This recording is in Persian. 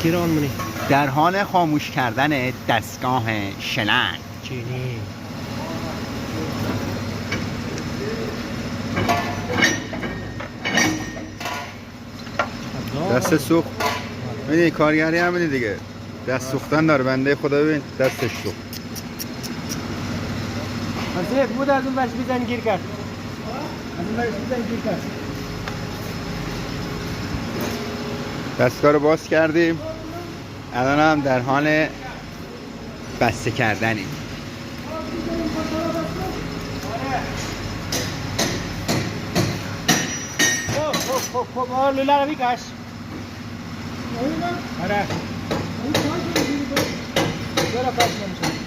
گران منی در حال خاموش کردن دستگاه شلنگ. چینی دست سوخت. ببین کارگری همینه دیگه، دست سوختن داره. بنده خدا ببین دستش سوخت. منصف بود از اون برش بزن گیر کرد. از اون برش بزن گیر کرد. دستگاه رو باز کردیم، الان هم در حال بسته کردنیم. خب لوله رو بکش. آره. چرا کش نمیشه؟